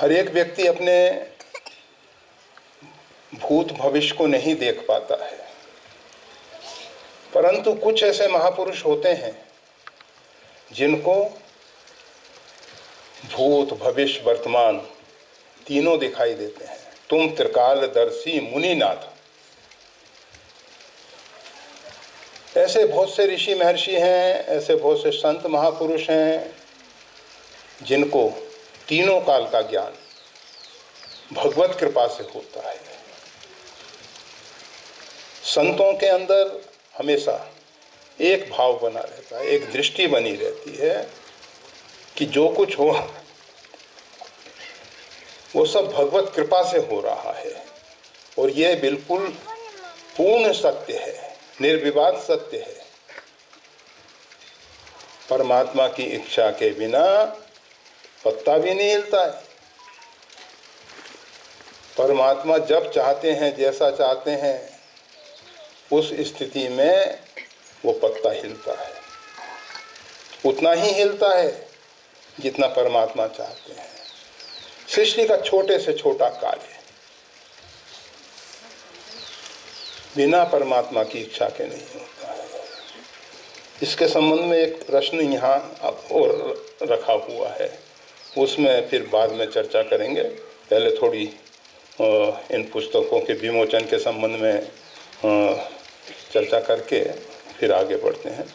हर एक व्यक्ति अपने भूत भविष्य को नहीं देख पाता है, परंतु कुछ ऐसे महापुरुष होते हैं जिनको भूत भविष्य वर्तमान तीनों दिखाई देते हैं। तुम त्रिकालदर्शी मुनिनाथ। ऐसे बहुत से ऋषि महर्षि हैं, ऐसे बहुत से संत महापुरुष हैं जिनको तीनों काल का ज्ञान भगवत कृपा से होता है। संतों के अंदर हमेशा एक भाव बना रहता है, एक दृष्टि बनी रहती है कि जो कुछ हो वो सब भगवत कृपा से हो रहा है, और ये बिल्कुल पूर्ण सत्य है, निर्विवाद सत्य है। परमात्मा की इच्छा के बिना पत्ता भी नहीं हिलता है। परमात्मा जब चाहते हैं, जैसा चाहते हैं, उस स्थिति में वो पत्ता हिलता है, उतना ही हिलता है जितना परमात्मा चाहते हैं। सृष्टि का छोटे से छोटा कार्य बिना परमात्मा की इच्छा के नहीं होता है। इसके संबंध में एक प्रश्न यहाँ और रखा हुआ है, उसमें फिर बाद में चर्चा करेंगे। पहले थोड़ी इन पुस्तकों के विमोचन के संबंध में चर्चा करके फिर आगे बढ़ते हैं।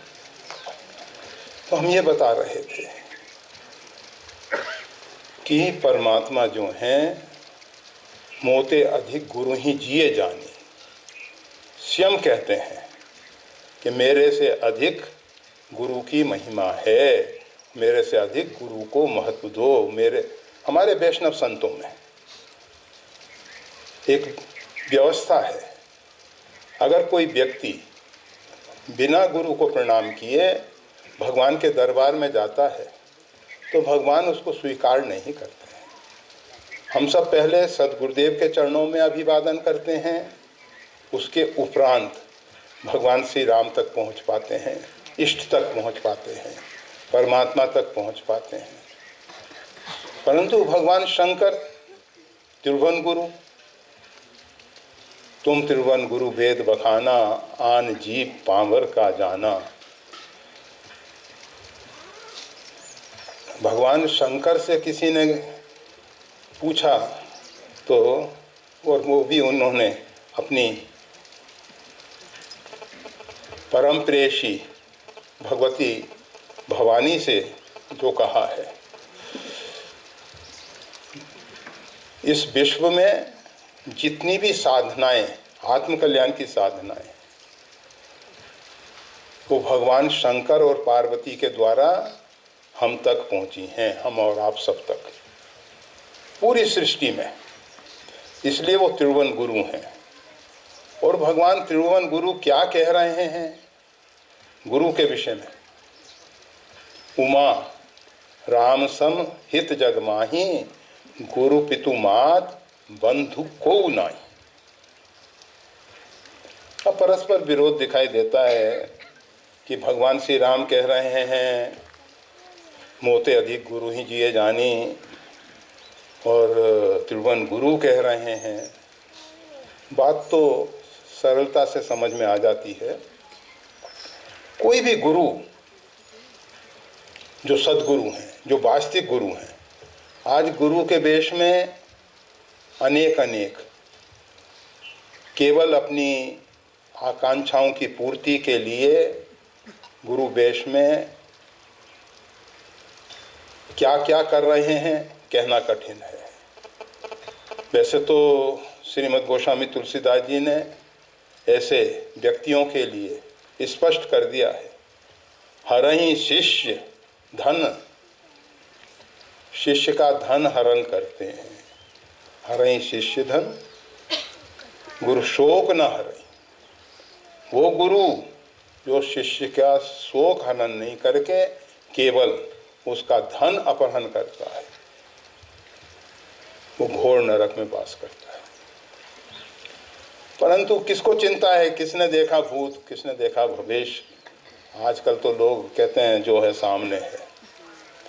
तो हम ये बता रहे थे कि परमात्मा जो हैं मोते अधिक गुरु ही जिए जानी। स्वयं कहते हैं कि मेरे से अधिक गुरु की महिमा है, मेरे से अधिक गुरु को महत्व दो। हमारे वैष्णव संतों में एक व्यवस्था है, अगर कोई व्यक्ति बिना गुरु को प्रणाम किए भगवान के दरबार में जाता है तो भगवान उसको स्वीकार नहीं करते हैं। हम सब पहले सद्गुरुदेव के चरणों में अभिवादन करते हैं, उसके उपरांत भगवान श्री राम तक पहुंच पाते हैं, इष्ट तक पहुंच पाते हैं, परमात्मा तक पहुंच पाते हैं। परंतु भगवान शंकर त्रिभुवन गुरु, तुम त्रिभुवन गुरु वेद बखाना, आन जीव पांवर का जाना। भगवान शंकर से किसी ने पूछा तो, और वो भी उन्होंने अपनी परम प्रेयसी भगवती भवानी से जो कहा है, इस विश्व में जितनी भी साधनाएं, आत्मकल्याण की साधनाएं, वो भगवान शंकर और पार्वती के द्वारा हम तक पहुंची हैं, हम और आप सब तक, पूरी सृष्टि में। इसलिए वो त्रिभुवन गुरु हैं। और भगवान त्रिभुवन गुरु क्या कह रहे हैं गुरु के विषय में? उमा राम सम हित जग माही, गुरु पितु मात बंधु को नाई। अब परस्पर विरोध दिखाई देता है कि भगवान श्री राम कह रहे हैं मोते अधिक गुरु ही जिए जानी, और त्रिभुवन गुरु कह रहे हैं। बात तो सरलता से समझ में आ जाती है। कोई भी गुरु जो सद्गुरु हैं, जो वास्तविक गुरु हैं, आज गुरु के वेश में अनेक केवल अपनी आकांक्षाओं की पूर्ति के लिए गुरु वेश में क्या क्या कर रहे हैं कहना कठिन है। वैसे तो श्रीमद् गोस्वामी तुलसीदास जी ने ऐसे व्यक्तियों के लिए स्पष्ट कर दिया है, हरहि शिष्य धन, शिष्य का धन हरण करते हैं। हरहि शिष्य धन गुरु शोक न हरहि। वो गुरु जो शिष्य का शोक हनन नहीं करके केवल उसका धन अपहरण करता है, वो घोर नरक में वास करता है। परंतु किसको चिंता है, किसने देखा भूत, किसने देखा भविष्य? आजकल तो लोग कहते हैं जो है सामने है।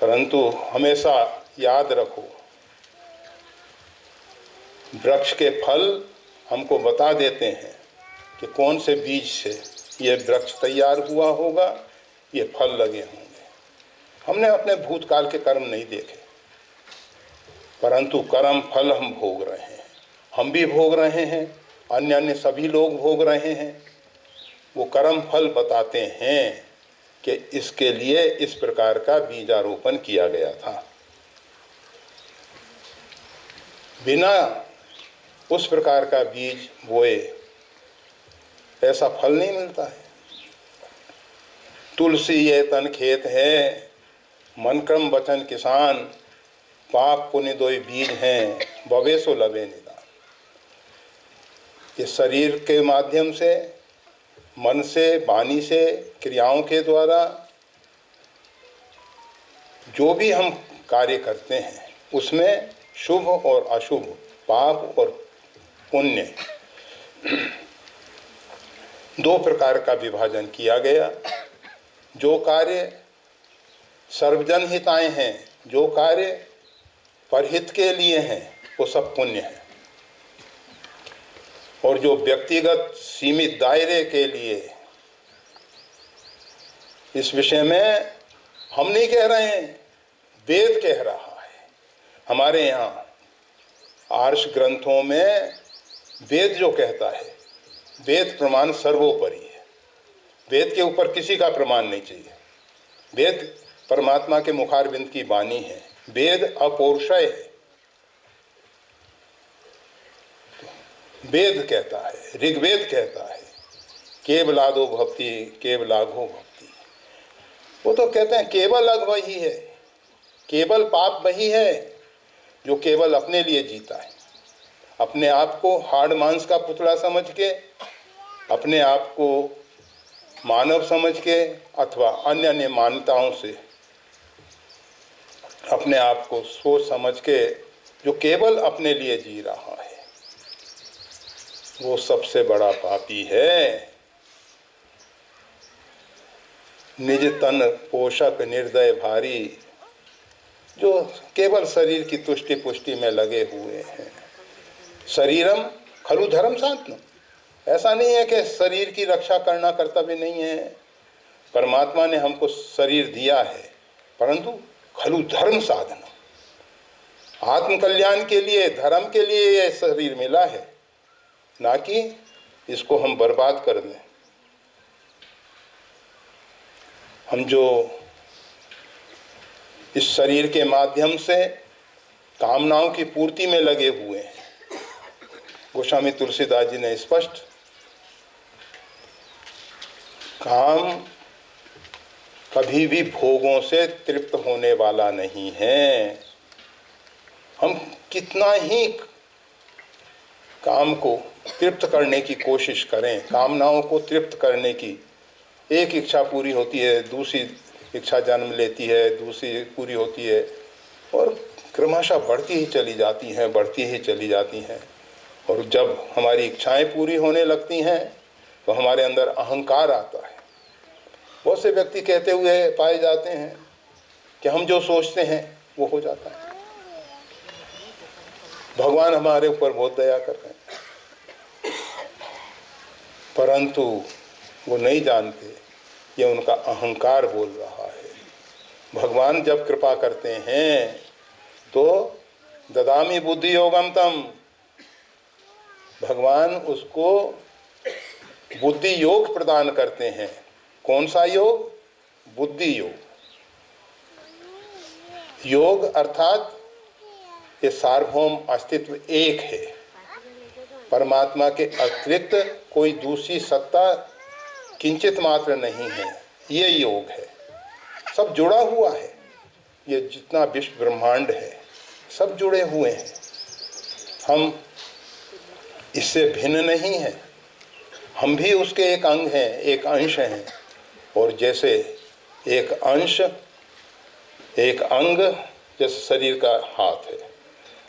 परंतु हमेशा याद रखो वृक्ष के फल हमको बता देते हैं कि कौन से बीज से ये वृक्ष तैयार हुआ होगा, ये फल लगे होंगे। हमने अपने भूतकाल के कर्म नहीं देखे, परंतु कर्म फल हम भोग रहे हैं। हम भी भोग रहे हैं, अन्य अन्य सभी लोग भोग रहे हैं। वो कर्म फल बताते हैं कि इसके लिए इस प्रकार का बीजारोपण किया गया था। बिना उस प्रकार का बीज बोए ऐसा फल नहीं मिलता है। तुलसी ये तन खेत है, मन क्रम वचन किसान, पाप पुण्य दोई बीज हैं, बवे सो लवे निदान। ये शरीर के माध्यम से, मन से, वाणी से, क्रियाओं के द्वारा जो भी हम कार्य करते हैं उसमें शुभ और अशुभ, पाप और पुण्य दो प्रकार का विभाजन किया गया। जो कार्य सर्वजन हिताय हैं, जो कार्य परहित के लिए हैं, वो सब पुण्य है। और जो व्यक्तिगत सीमित दायरे के लिए, इस विषय में हम नहीं कह रहे हैं, वेद कह रहा है। हमारे यहाँ आर्ष ग्रंथों में वेद जो कहता है, वेद प्रमाण सर्वोपरि है। वेद के ऊपर किसी का प्रमाण नहीं चाहिए। वेद परमात्मा के मुखारविंद की वाणी है। वेद अपौरुषेय है। वेद कहता है, ऋग्वेद कहता है, केवलादो भक्ति केवलाघो भक्ति। वो तो कहते हैं केवल अघ वही है, केवल पाप वही है जो केवल अपने लिए जीता है। अपने आप को हाड़ मांस का पुतला समझ के, अपने आप को मानव समझ के, अथवा अन्य अन्य मान्यताओं से अपने आप को सोच समझ के जो केवल अपने लिए जी रहा है, वो सबसे बड़ा पापी है। निज तन पोषक निर्दय भारी, जो केवल शरीर की तुष्टि पुष्टि में लगे हुए हैं। शरीरम खलु धर्म साधन। ऐसा नहीं है कि शरीर की रक्षा करना कर्तव्य नहीं है। परमात्मा ने हमको शरीर दिया है, परंतु खलु धर्म साधन, आत्मकल्याण के लिए, धर्म के लिए यह शरीर मिला है, ना कि इसको हम बर्बाद कर दें। हम जो इस शरीर के माध्यम से कामनाओं की पूर्ति में लगे हुए हैं, गोस्वामी तुलसीदास जी ने स्पष्ट, काम कभी भी भोगों से तृप्त होने वाला नहीं है। हम कितना ही काम को तृप्त करने की कोशिश करें, कामनाओं को तृप्त करने की, एक इच्छा पूरी होती है, दूसरी इच्छा जन्म लेती है, दूसरी पूरी होती है, और क्रमशः बढ़ती ही चली जाती हैं, बढ़ती ही चली जाती हैं। और जब हमारी इच्छाएं पूरी होने लगती हैं तो हमारे अंदर अहंकार आता है। बहुत से व्यक्ति कहते हुए पाए जाते हैं कि हम जो सोचते हैं वो हो जाता है। भगवान हमारे ऊपर बहुत दया कर रहे हैं, परंतु वो नहीं जानते, ये उनका अहंकार बोल रहा है। भगवान जब कृपा करते हैं तो ददामि बुद्धि योगम तम, भगवान उसको बुद्धि योग प्रदान करते हैं। कौन सा योग? बुद्धि योग। योग अर्थात ये सार्वभौम अस्तित्व एक है, परमात्मा के अतिरिक्त कोई दूसरी सत्ता किंचित मात्र नहीं है, ये योग है। सब जुड़ा हुआ है, ये जितना विश्व ब्रह्मांड है सब जुड़े हुए हैं। हम इससे भिन्न नहीं हैं, हम भी उसके एक अंग हैं, एक अंश हैं। और जैसे एक अंश, एक अंग, जैसे शरीर का हाथ है,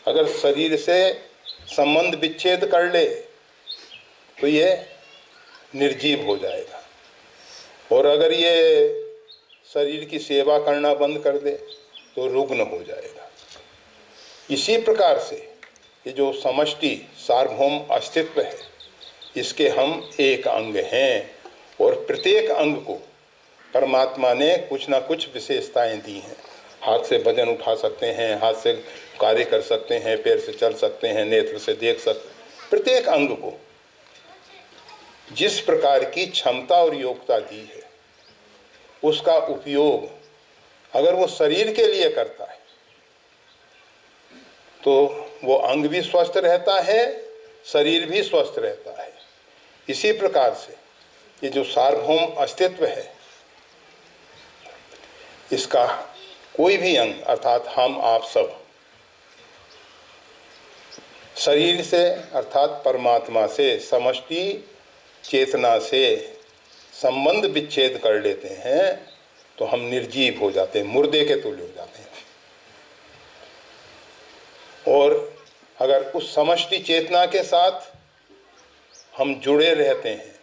अगर शरीर से संबंध विच्छेद कर ले तो ये निर्जीव हो जाएगा, और अगर ये शरीर की सेवा करना बंद कर दे तो रुग्ण हो जाएगा। इसी प्रकार से ये जो समष्टि सार्वभौम अस्तित्व है, इसके हम एक अंग हैं और प्रत्येक अंग को परमात्मा ने कुछ ना कुछ विशेषताएं दी हैं। हाथ से वजन उठा सकते हैं, हाथ से कार्य कर सकते हैं, पैर से चल सकते हैं, नेत्र से देख सकते हैं। प्रत्येक अंग को जिस प्रकार की क्षमता और योग्यता दी है, उसका उपयोग अगर वो शरीर के लिए करता है तो वो अंग भी स्वस्थ रहता है, शरीर भी स्वस्थ रहता है। इसी प्रकार से ये जो सार्वभौम अस्तित्व है, इसका कोई भी अंग अर्थात हम आप सब शरीर से अर्थात परमात्मा से, समष्टि चेतना से संबंध विच्छेद कर लेते हैं तो हम निर्जीव हो जाते हैं, मुर्दे के तुल्य हो जाते हैं। और अगर उस समष्टि चेतना के साथ हम जुड़े रहते हैं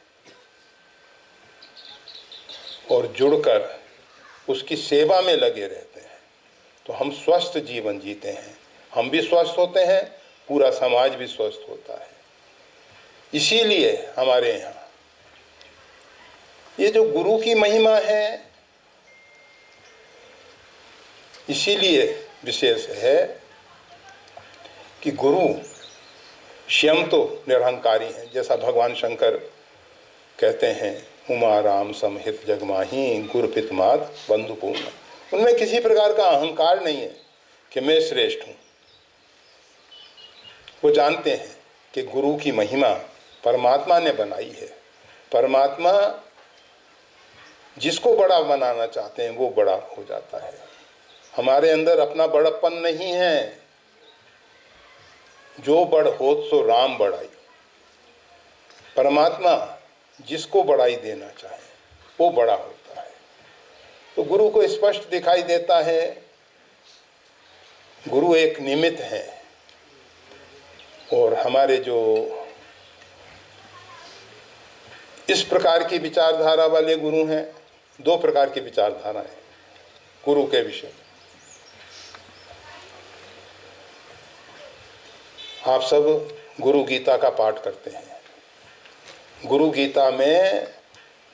और जुड़कर उसकी सेवा में लगे रहते हैं तो हम स्वस्थ जीवन जीते हैं। हम भी स्वस्थ होते हैं, पूरा समाज भी स्वस्थ होता है। इसीलिए हमारे यहाँ ये जो गुरु की महिमा है, इसीलिए विशेष है कि गुरु स्वयं तो निरहंकारी हैं, जैसा भगवान शंकर कहते हैं, उमा राम समहित जगमाही गुरुपित मात बंधुपूर्ण। उनमें किसी प्रकार का अहंकार नहीं है कि मैं श्रेष्ठ हूँ। वो जानते हैं कि गुरु की महिमा परमात्मा ने बनाई है। परमात्मा जिसको बड़ा बनाना चाहते हैं वो बड़ा हो जाता है। हमारे अंदर अपना बड़प्पन नहीं है। जो बड़ होत सो राम बढ़ाई। परमात्मा जिसको बढ़ाई देना चाहे वो बड़ा होता है। तो गुरु को स्पष्ट दिखाई देता है, गुरु एक निमित्त है। और हमारे जो इस प्रकार की विचारधारा वाले गुरु हैं, दो प्रकार की विचारधारा है गुरु के विषय। आप सब गुरु गीता का पाठ करते हैं। गुरु गीता में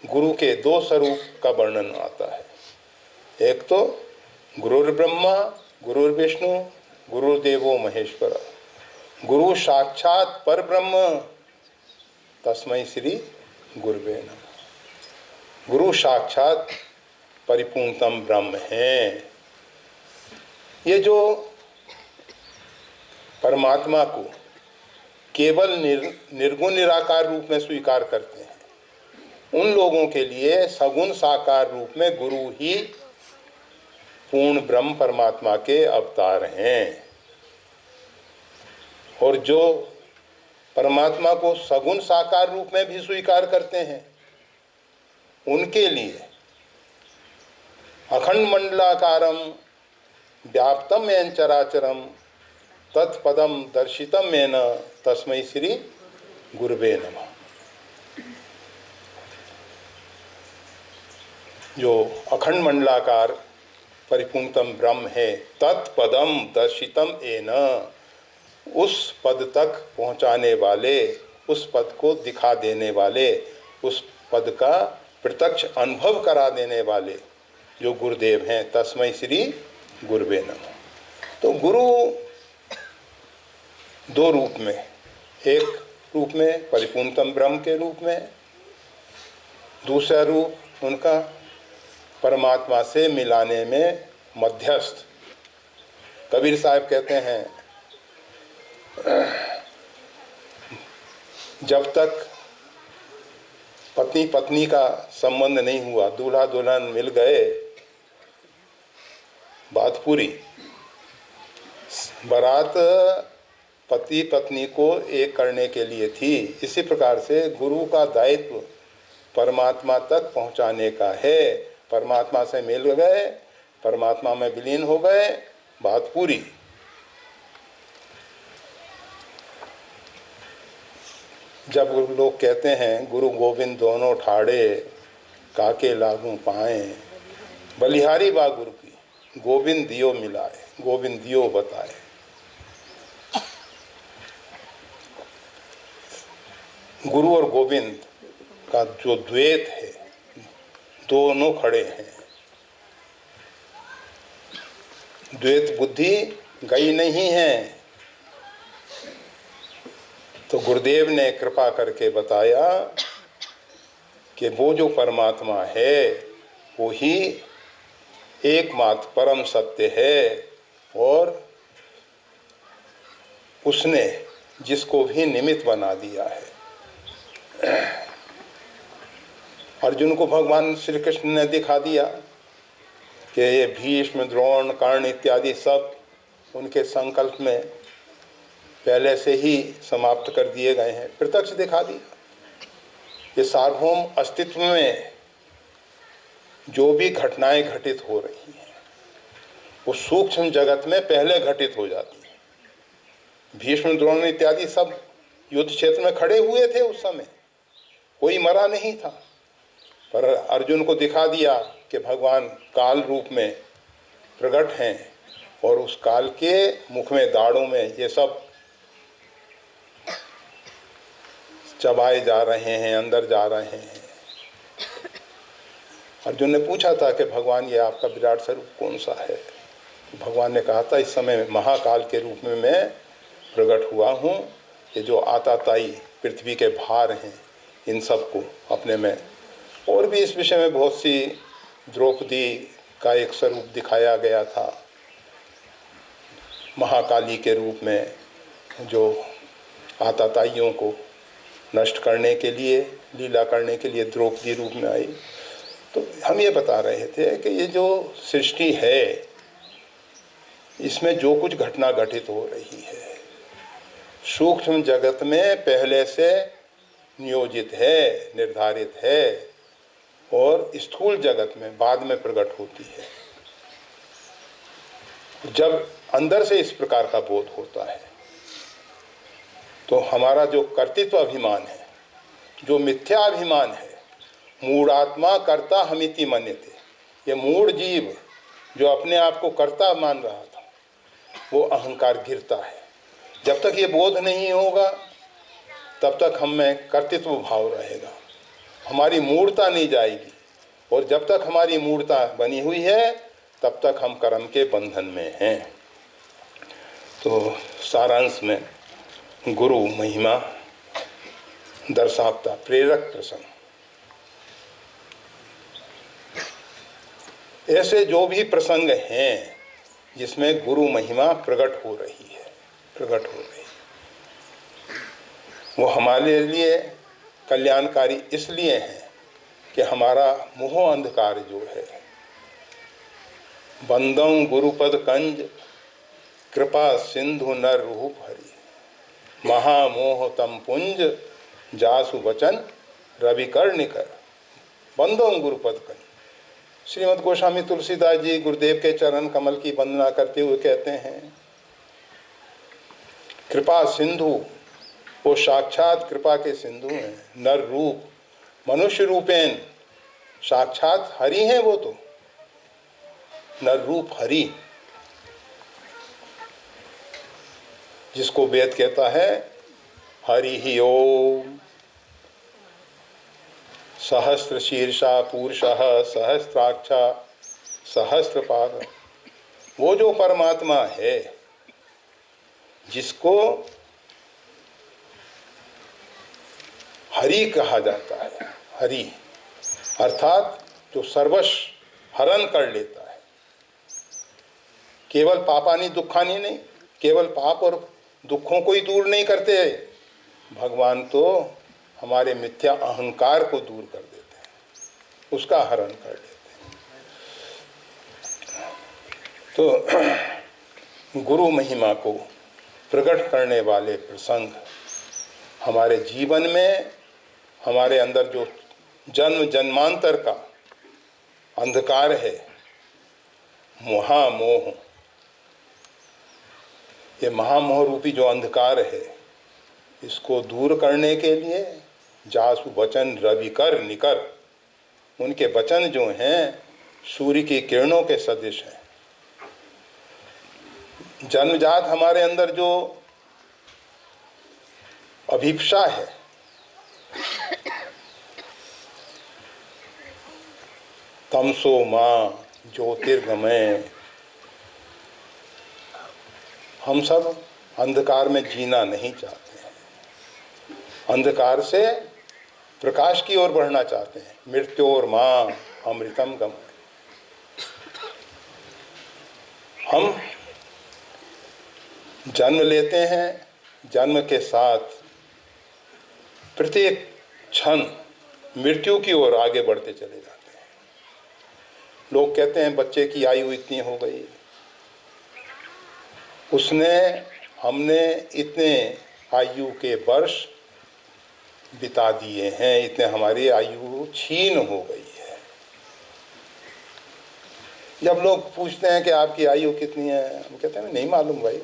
गुरु के दो स्वरूप का वर्णन आता है। एक तो गुरुर्ब्रह्मा गुरुर्विष्णु गुरुर्देवो महेश्वर, गुरु साक्षात परब्रह्म तस्मै श्री गुरुवे नमः। गुरु साक्षात परिपूर्णतम ब्रह्म है। ये जो परमात्मा को केवल निर्गुण निराकार रूप में स्वीकार करते हैं, उन लोगों के लिए सगुण साकार रूप में गुरु ही पूर्ण ब्रह्म परमात्मा के अवतार हैं। और जो परमात्मा को सगुण साकार रूप में भी स्वीकार करते हैं, उनके लिए अखंड मंडलाकारम व्याप्तम येन चराचरम तत्पदम दर्शितम येन तस्मै श्री गुरुवे नमः। जो अखंड मंडलाकार परिपूर्णतम ब्रह्म है, तत्पदम दर्शितम येन, उस पद तक पहुँचाने वाले, उस पद को दिखा देने वाले, उस पद का प्रत्यक्ष अनुभव करा देने वाले जो गुरुदेव हैं, तस्मै श्री गुरुवे नमः। तो गुरु दो रूप में, एक रूप में परिपूर्णतम ब्रह्म के रूप में, दूसरा रूप उनका परमात्मा से मिलाने में मध्यस्थ। कबीर साहब कहते हैं, जब तक पत्नी पत्नी का संबंध नहीं हुआ, दूल्हा दुल्हन मिल गए, बात पूरी। बारात पति पत्नी को एक करने के लिए थी। इसी प्रकार से गुरु का दायित्व परमात्मा तक पहुंचाने का है। परमात्मा से मिल गए, परमात्मा में विलीन हो गए, बात पूरी। जब लोग कहते हैं गुरु गोविंद दोनों ठाड़े काके लागू पाए, बलिहारी बा गुरु की गोविंद दियो मिलाए, गोविंद दियो बताए। गुरु और गोविंद का जो द्वैत है, दोनों खड़े हैं। द्वैत बुद्धि गई नहीं है। तो गुरुदेव ने कृपा करके बताया कि वो जो परमात्मा है वो ही एकमात्र परम सत्य है, और उसने जिसको भी निमित्त बना दिया है। अर्जुन को भगवान श्री कृष्ण ने दिखा दिया कि ये भीष्म, द्रोण, कर्ण इत्यादि सब उनके संकल्प में पहले से ही समाप्त कर दिए गए हैं। प्रत्यक्ष दिखा दिया कि सार्वभौम अस्तित्व में जो भी घटनाएं घटित हो रही हैं वो सूक्ष्म जगत में पहले घटित हो जाती हैं। भीष्म, द्रोण इत्यादि सब युद्ध क्षेत्र में खड़े हुए थे उस समय, कोई मरा नहीं था, पर अर्जुन को दिखा दिया कि भगवान काल रूप में प्रकट हैं और उस काल के मुख में, दाढ़ों में ये सब चबाए जा रहे हैं, अंदर जा रहे हैं। अर्जुन ने पूछा था कि भगवान ये आपका विराट स्वरूप कौन सा है? तो भगवान ने कहा था इस समय महाकाल के रूप में मैं प्रकट हुआ हूँ। ये जो आताताई पृथ्वी के भार हैं इन सबको अपने में, और भी इस विषय में बहुत सी, द्रौपदी का एक स्वरूप दिखाया गया था महाकाली के रूप में, जो आताताइयों को नष्ट करने के लिए, लीला करने के लिए द्रौपदी रूप में आई। तो हम ये बता रहे थे कि ये जो सृष्टि है इसमें जो कुछ घटना घटित हो रही है सूक्ष्म जगत में पहले से नियोजित है, निर्धारित है, और स्थूल जगत में बाद में प्रकट होती है। जब अंदर से इस प्रकार का बोध होता है तो हमारा जो कर्तृत्व अभिमान है, जो मिथ्या अभिमान है, मूढ़ात्मा कर्ता हमिति मन्यते, ये मूढ़ जीव जो अपने आप को कर्ता मान रहा था वो अहंकार गिरता है। जब तक ये बोध नहीं होगा तब तक हम में कर्तृत्व भाव रहेगा, हमारी मूढ़ता नहीं जाएगी, और जब तक हमारी मूढ़ता बनी हुई है तब तक हम कर्म के बंधन में हैं। तो सारांश में गुरु महिमा दर्शाता प्रेरक प्रसंग, ऐसे जो भी प्रसंग हैं जिसमें गुरु महिमा प्रकट हो रही है, वो हमारे लिए कल्याणकारी इसलिए है कि हमारा मोह अंधकार जो है, बंदं गुरुपद कंज कृपा सिंधु नर रूप हरि, महामोह तम पुंज जासु वचन रवि कर निकर, बंदं गुरुपद कंज। श्रीमद् गोस्वामी तुलसीदास जी गुरुदेव के चरण कमल की वंदना करते हुए कहते हैं, कृपा सिंधु, वो साक्षात कृपा के सिंधु हैं। नर रूप, मनुष्य रूपेण साक्षात हरि हैं वो तो, नर रूप हरि, जिसको वेद कहता है हरि ही ओम, सहस्त्र शीर्षा पुरुषः सहस्त्राक्षा सहस्त्रपाद। वो जो परमात्मा है जिसको हरि कहा जाता है, हरि अर्थात जो सर्वस्व हरण कर लेता है, केवल पापानी दुखानी नहीं, केवल पाप और दुखों को ही दूर नहीं करते, भगवान तो हमारे मिथ्या अहंकार को दूर कर देते हैं, उसका हरण कर देते हैं। तो गुरु महिमा को प्रकट करने वाले प्रसंग हमारे जीवन में, हमारे अंदर जो जन्म जन्मांतर का अंधकार है, महामोह, ये महामोह रूपी जो अंधकार है, इसको दूर करने के लिए जासु वचन रवि कर निकर, उनके वचन जो हैं सूर्य की किरणों के सदृश हैं। जन्मजात हमारे अंदर जो अभिप्सा है, तमसो माँ ज्योतिर्गमय। हम सब अंधकार में जीना नहीं चाहते हैं, अंधकार से प्रकाश की ओर बढ़ना चाहते हैं। मृत्योर माँ अमृतम गमय। हम जन्म लेते हैं, जन्म के साथ प्रत्येक क्षण मृत्यु की ओर आगे बढ़ते चले जाते हैं। लोग कहते हैं बच्चे की आयु इतनी हो गई, हमने इतने आयु के वर्ष बिता दिए हैं, इतने हमारी आयु छीन हो गई है। जब लोग पूछते हैं कि आपकी आयु कितनी है, हम कहते हैं नहीं मालूम भाई,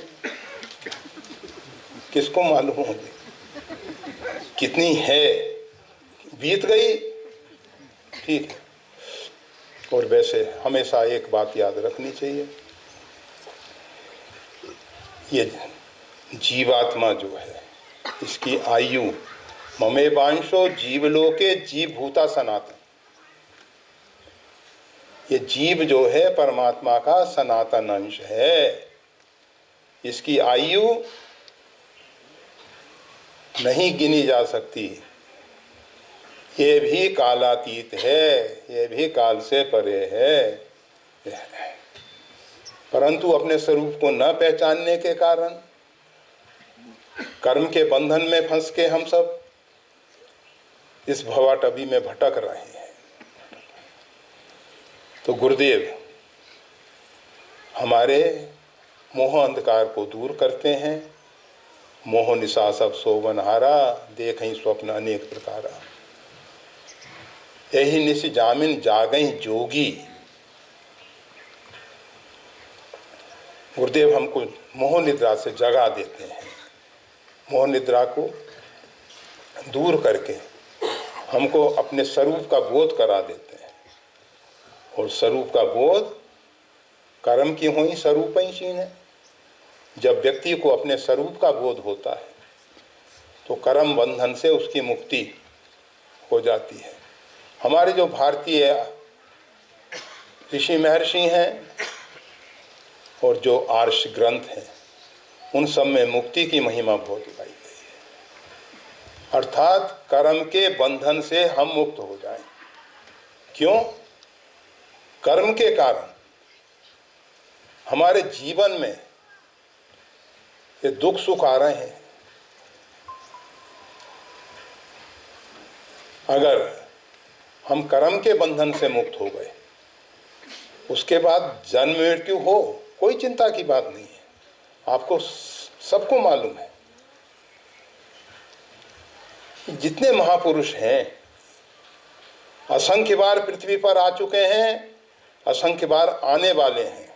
किसको मालूम होगी कितनी है, बीत गई ठीक है। और वैसे हमेशा एक बात याद रखनी चाहिए, ये जीवात्मा जो है इसकी आयु ममे वांशो जीवलोके जीवभूता सनातन। ये जीव जो है परमात्मा का सनातन अंश है, इसकी आयु नहीं गिनी जा सकती। ये भी कालातीत है, ये भी काल से परे है। परंतु अपने स्वरूप को न पहचानने के कारण कर्म के बंधन में फंस के हम सब इस भवाटवी में भटक रहे हैं। तो गुरुदेव हमारे मोह अंधकार को दूर करते हैं। मोह निशा सब सोवनहारा, देखहीं स्वप्न अनेक प्रकारा। यही निश जामिन जागहीं जोगी। गुरुदेव हमको मोह निद्रा से जगा देते हैं, मोह निद्रा को दूर करके हमको अपने स्वरूप का बोध करा देते हैं। और स्वरूप का बोध कर्म की हुई स्वरूप ही चीन है। जब व्यक्ति को अपने स्वरूप का बोध होता है तो कर्म बंधन से उसकी मुक्ति हो जाती है। हमारे जो भारतीय ऋषि महर्षि हैं और जो आर्ष ग्रंथ हैं, उन सब में मुक्ति की महिमा बहुत गाई गई है। अर्थात कर्म के बंधन से हम मुक्त हो जाएं। क्यों? कर्म के कारण हमारे जीवन में ये दुख सुख आ रहे हैं। अगर हम कर्म के बंधन से मुक्त हो गए, उसके बाद जन्म मृत्यु हो, कोई चिंता की बात नहीं है। आपको सबको मालूम है कि जितने महापुरुष हैं असंख्य बार पृथ्वी पर आ चुके हैं, असंख्य बार आने वाले हैं।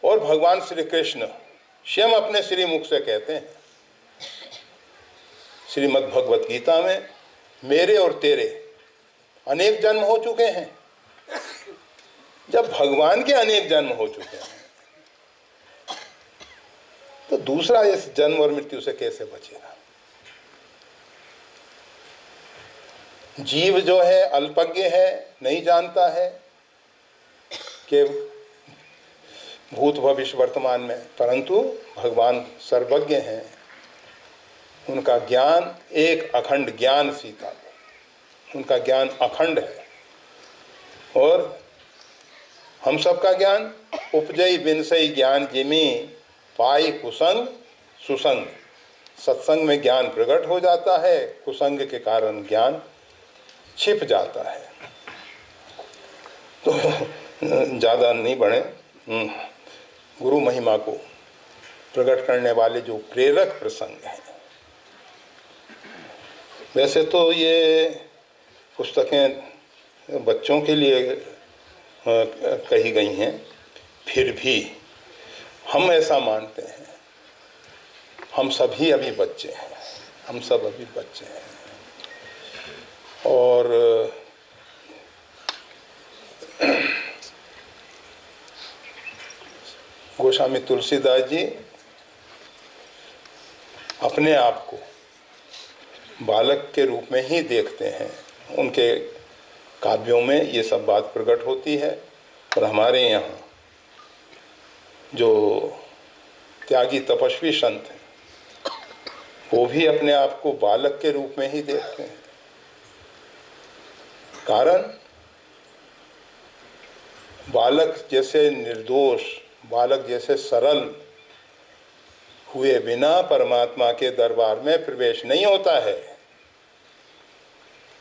और भगवान श्री कृष्ण स्वयं अपने श्री मुख से कहते हैं श्रीमद् भगवत गीता में, मेरे और तेरे अनेक जन्म हो चुके हैं। जब भगवान के अनेक जन्म हो चुके हैं तो दूसरा इस जन्म और मृत्यु से कैसे बचेगा? जीव जो है अल्पज्ञ है, नहीं जानता है कि भूत भविष्य वर्तमान में, परंतु भगवान सर्वज्ञ हैं। उनका ज्ञान एक अखंड ज्ञान सीता, उनका ज्ञान अखंड है। और हम सबका ज्ञान उपजई विनसई ज्ञान जिमी पाई कुसंग सुसंग। सत्संग में ज्ञान प्रकट हो जाता है, कुसंग के कारण ज्ञान छिप जाता है। तो ज़्यादा नहीं बढ़े, गुरु महिमा को प्रकट करने वाले जो प्रेरक प्रसंग हैं। वैसे तो ये पुस्तकें बच्चों के लिए कही गई हैं, फिर भी हम ऐसा मानते हैं, हम सभी अभी बच्चे हैं, हम सब अभी बच्चे हैं। और गोस्वामी तुलसीदास जी अपने आप को बालक के रूप में ही देखते हैं। उनके काव्यों में ये सब बात प्रकट होती है। और हमारे यहाँ जो त्यागी तपस्वी संत हैं वो भी अपने आप को बालक के रूप में ही देखते हैं। कारण बालक जैसे निर्दोष, बालक जैसे सरल हुए बिना परमात्मा के दरबार में प्रवेश नहीं होता है।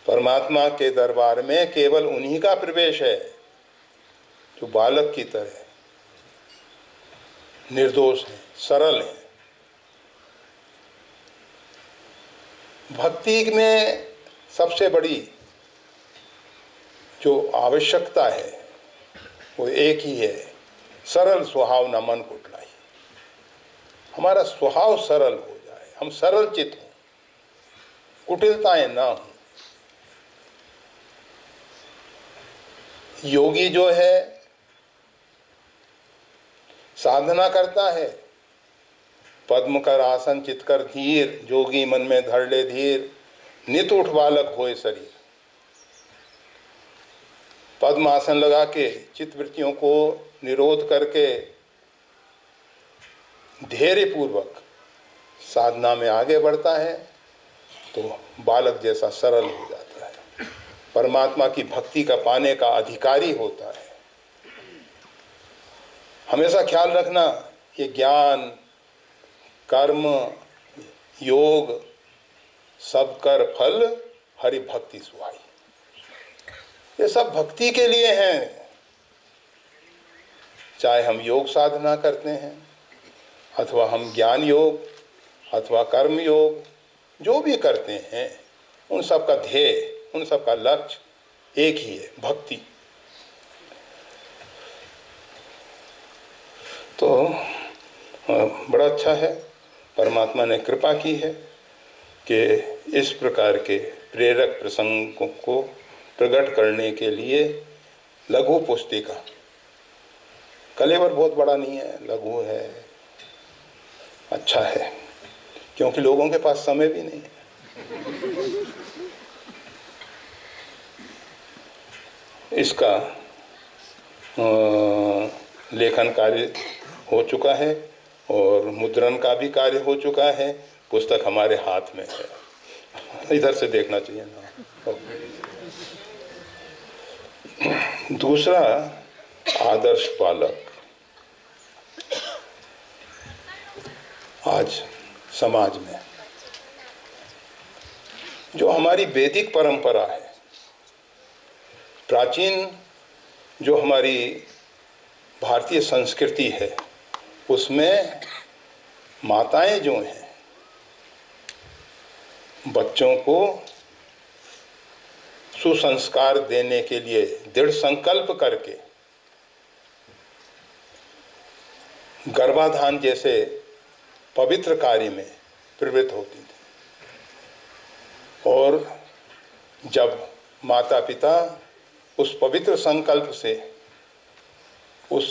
परमात्मा के दरबार में केवल उन्हीं का प्रवेश है जो बालक की तरह निर्दोष हैं, सरल हैं। भक्ति में सबसे बड़ी जो आवश्यकता है वो एक ही है, सरल स्वभाव न मन कुटलाई। हमारा स्वभाव सरल हो जाए, हम सरल चित हों, कुटिलताएं ना हों। योगी जो है साधना करता है, पद्म कर आसन चित कर धीर, जोगी मन में धर ले धीर, नित उठ बालक होए शरीर। पद्म आसन लगा के चित्त वृत्तियों को निरोध करके धैर्य पूर्वक साधना में आगे बढ़ता है तो बालक जैसा सरल हो जाता है, परमात्मा की भक्ति का पाने का अधिकारी होता है। हमेशा ख्याल रखना, ये ज्ञान, कर्म, योग सब कर फल हरि भक्ति सुहाई, ये सब भक्ति के लिए हैं। चाहे हम योग साधना करते हैं अथवा हम ज्ञान योग अथवा कर्म योग जो भी करते हैं, उन सब का ध्येय, उन सब का लक्ष्य एक ही है, भक्ति। तो बड़ा अच्छा है, परमात्मा ने कृपा की है कि इस प्रकार के प्रेरक प्रसंगों को प्रकट करने के लिए लघु पुस्तिका, कलेवर बहुत बड़ा नहीं है, लघु है, अच्छा है, क्योंकि लोगों के पास समय भी नहीं है। इसका लेखन कार्य हो चुका है और मुद्रण का भी कार्य हो चुका है, पुस्तक हमारे हाथ में है, इधर से देखना चाहिए ना। दूसरा, आदर्श बालक। आज समाज में जो हमारी वैदिक परंपरा है, प्राचीन जो हमारी भारतीय संस्कृति है, उसमें माताएं जो हैं बच्चों को सुसंस्कार देने के लिए दृढ़ संकल्प करके गर्भाधान जैसे पवित्र कार्य में प्रवृत्त होती थी। और जब माता पिता उस पवित्र संकल्प से उस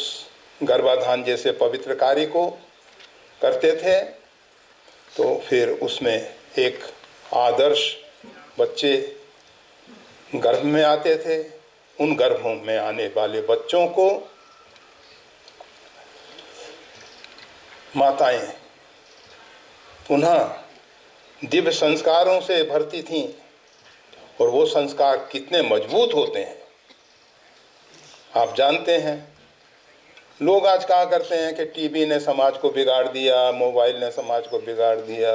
गर्भाधान जैसे पवित्र कार्य को करते थे तो फिर उसमें एक आदर्श बच्चे गर्भ में आते थे। उन गर्भों में आने वाले बच्चों को माताएं पुनः दिव्य संस्कारों से भरती थीं, और वो संस्कार कितने मजबूत होते हैं आप जानते हैं। लोग आज कहा करते हैं कि टीवी ने समाज को बिगाड़ दिया, मोबाइल ने समाज को बिगाड़ दिया,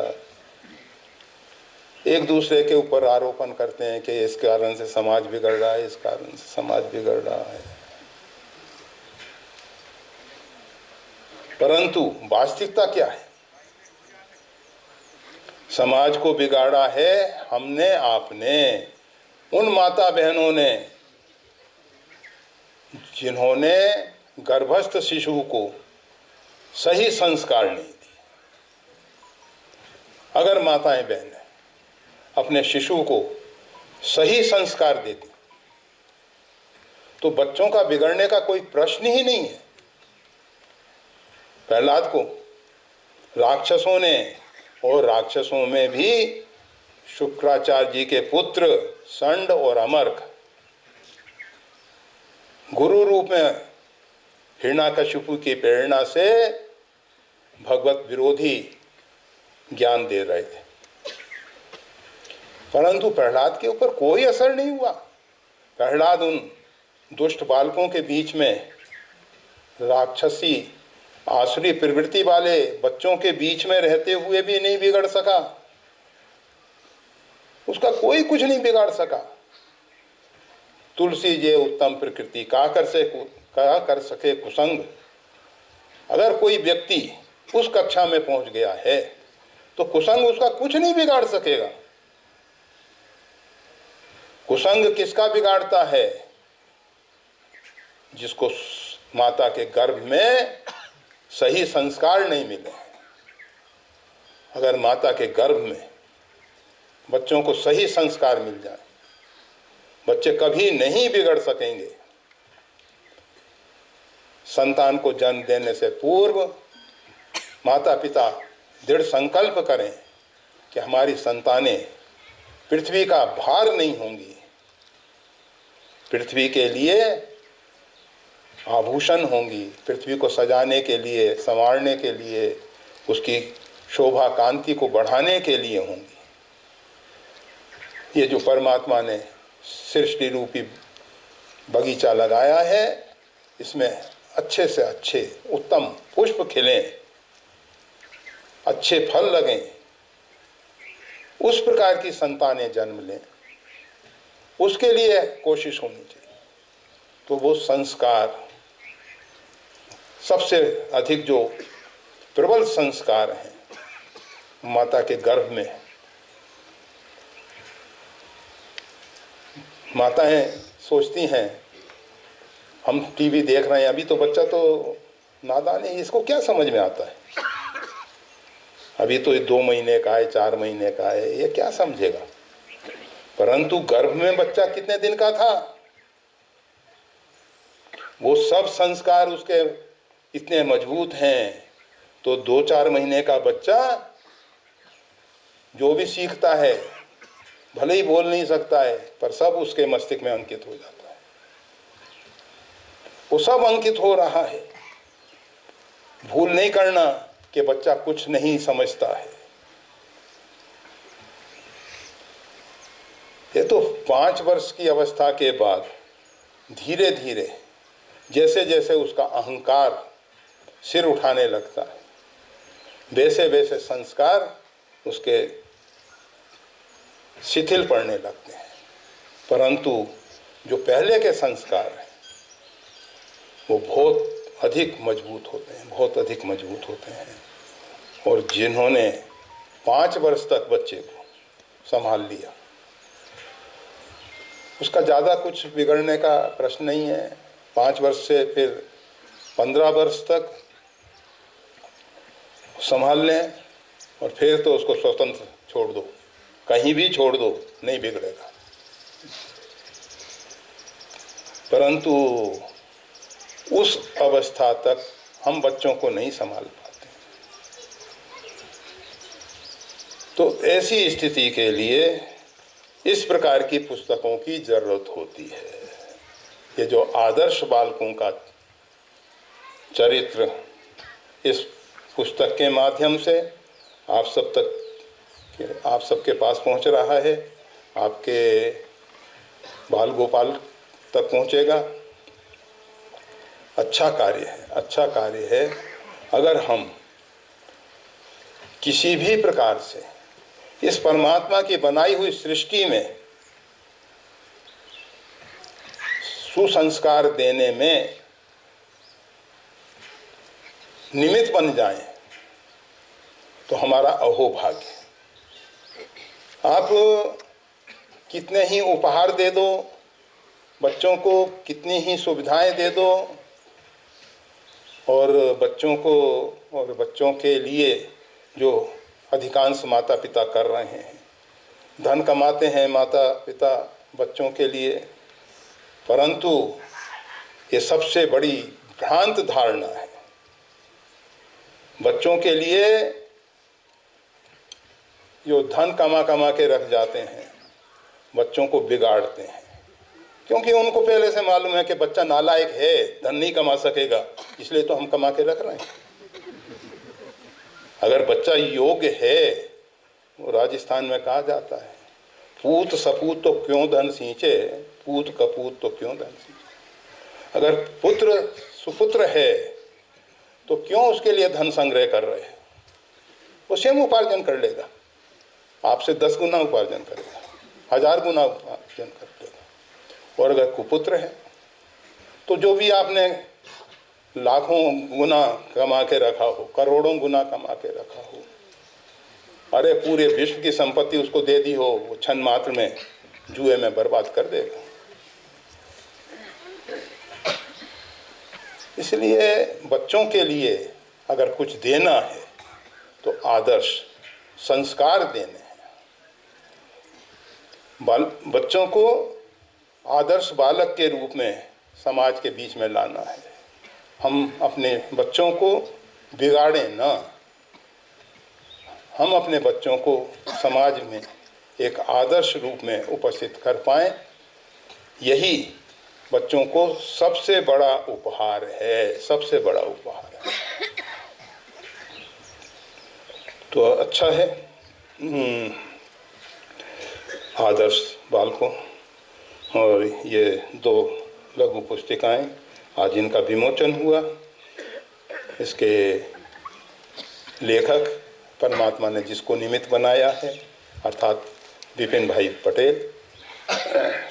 एक दूसरे के ऊपर आरोपण करते हैं कि इस कारण से समाज बिगड़ रहा है, इस कारण से समाज बिगड़ रहा है। परंतु वास्तविकता क्या है? समाज को बिगाड़ा है हमने, आपने, उन माता बहनों ने जिन्होंने गर्भस्थ शिशु को सही संस्कार नहीं दिए। अगर माताएं बहनें अपने शिशु को सही संस्कार देती तो बच्चों का बिगड़ने का कोई प्रश्न ही नहीं है। प्रहलाद को राक्षसों ने, और राक्षसों में भी शुक्राचार्य जी के पुत्र संड और अमर्क, गुरु रूप में हिरण्याकशिपु की प्रेरणा से भगवत विरोधी ज्ञान दे रहे थे, परंतु प्रहलाद के ऊपर कोई असर नहीं हुआ। प्रहलाद उन दुष्ट बालकों के बीच में, राक्षसी आसुरी प्रवृत्ति वाले बच्चों के बीच में रहते हुए भी नहीं बिगड़ सका, उसका कोई कुछ नहीं बिगाड़ सका। तुलसी जे उत्तम प्रकृति का कर सके कुसंग। अगर कोई व्यक्ति उस कक्षा में पहुंच गया है तो कुसंग उसका कुछ नहीं बिगाड़ सकेगा। कुसंग किसका बिगाड़ता है? जिसको माता के गर्भ में सही संस्कार नहीं मिले। अगर माता के गर्भ में बच्चों को सही संस्कार मिल जाए, बच्चे कभी नहीं बिगड़ सकेंगे। संतान को जन्म देने से पूर्व माता पिता दृढ़ संकल्प करें कि हमारी संतानें पृथ्वी का भार नहीं होंगी, पृथ्वी के लिए आभूषण होंगी, पृथ्वी को सजाने के लिए, संवारने के लिए, उसकी शोभा कांति को बढ़ाने के लिए होंगी। ये जो परमात्मा ने सृष्टि रूपी बगीचा लगाया है, इसमें अच्छे से अच्छे उत्तम पुष्प खिलें, अच्छे फल लगें, उस प्रकार की संतानें जन्म लें, उसके लिए कोशिश होनी चाहिए। तो वो संस्कार सबसे अधिक जो प्रबल संस्कार हैं माता के गर्भ में। माताएं सोचती हैं हम टीवी देख रहे हैं, अभी तो बच्चा तो नादान है, इसको क्या समझ में आता है, अभी तो 2 महीने का है, 4 महीने का है, ये क्या समझेगा। परंतु गर्भ में बच्चा कितने दिन का था, वो सब संस्कार उसके इतने मजबूत हैं, तो 2-4 महीने का बच्चा जो भी सीखता है, भले ही बोल नहीं सकता है, पर सब उसके मस्तिष्क में अंकित हो जाता है। वो सब अंकित हो रहा है। भूल नहीं करना कि बच्चा कुछ नहीं समझता है। ये तो 5 वर्ष की अवस्था के बाद धीरे धीरे जैसे जैसे उसका अहंकार सिर उठाने लगता है, वैसे वैसे संस्कार उसके शिथिल पड़ने लगते हैं। परंतु जो पहले के संस्कार हैं वो बहुत अधिक मजबूत होते हैं, बहुत अधिक मजबूत होते हैं। और जिन्होंने 5 वर्ष तक बच्चे को संभाल लिया, उसका ज़्यादा कुछ बिगड़ने का प्रश्न नहीं है। 5 वर्ष से फिर 15 वर्ष तक संभाल लें और फिर तो उसको स्वतंत्र छोड़ दो, कहीं भी छोड़ दो, नहीं बिगड़ेगा। परंतु उस अवस्था तक हम बच्चों को नहीं संभाल पाते। तो ऐसी स्थिति के लिए इस प्रकार की पुस्तकों की जरूरत होती है। ये जो आदर्श बालकों का चरित्र इस पुस्तक के माध्यम से आप सबके पास पहुंच रहा है, आपके बाल गोपाल तक पहुंचेगा। अच्छा कार्य है, अच्छा कार्य है। अगर हम किसी भी प्रकार से इस परमात्मा की बनाई हुई सृष्टि में सुसंस्कार देने में निमित्त बन जाएं तो हमारा अहोभाग्य। आप कितने ही उपहार दे दो बच्चों को, कितनी ही सुविधाएं दे दो, और बच्चों के लिए जो अधिकांश माता पिता कर रहे हैं, धन कमाते हैं माता पिता बच्चों के लिए, परंतु ये सबसे बड़ी भ्रांत धारणा है। बच्चों के लिए जो धन कमा के रख जाते हैं, बच्चों को बिगाड़ते हैं। क्योंकि उनको पहले से मालूम है कि बच्चा नालायक है, धन नहीं कमा सकेगा, इसलिए तो हम कमा के रख रहे हैं। अगर बच्चा योग्य है, वो राजस्थान में कहा जाता है, पूत सपूत तो क्यों धन सींचे, पूत कपूत तो क्यों धन सींचे। अगर पुत्र सुपुत्र है तो क्यों उसके लिए धन संग्रह कर रहे हैं। वो स्वयं उपार्जन कर लेगा, आपसे 10 गुना उपार्जन करेगा, 1000 गुना उपार्जन कर लेगा। और अगर कुपुत्र है तो जो भी आपने लाखों गुना कमा के रखा हो, करोड़ों गुना कमा के रखा हो, अरे पूरे विश्व की संपत्ति उसको दे दी हो, वो क्षण मात्र में जुए में बर्बाद कर देगा। इसलिए बच्चों के लिए अगर कुछ देना है तो आदर्श संस्कार देने हैं। बच्चों को आदर्श बालक के रूप में समाज के बीच में लाना है। हम अपने बच्चों को बिगाड़ें ना, हम अपने बच्चों को समाज में एक आदर्श रूप में उपस्थित कर पाएं, यही बच्चों को सबसे बड़ा उपहार है, सबसे बड़ा उपहार है। तो अच्छा है आदर्श बालकों, और ये 2 लघु पुस्तिकाएं आज इनका विमोचन हुआ। इसके लेखक परमात्मा ने जिसको निमित्त बनाया है, अर्थात विपिन भाई पटेल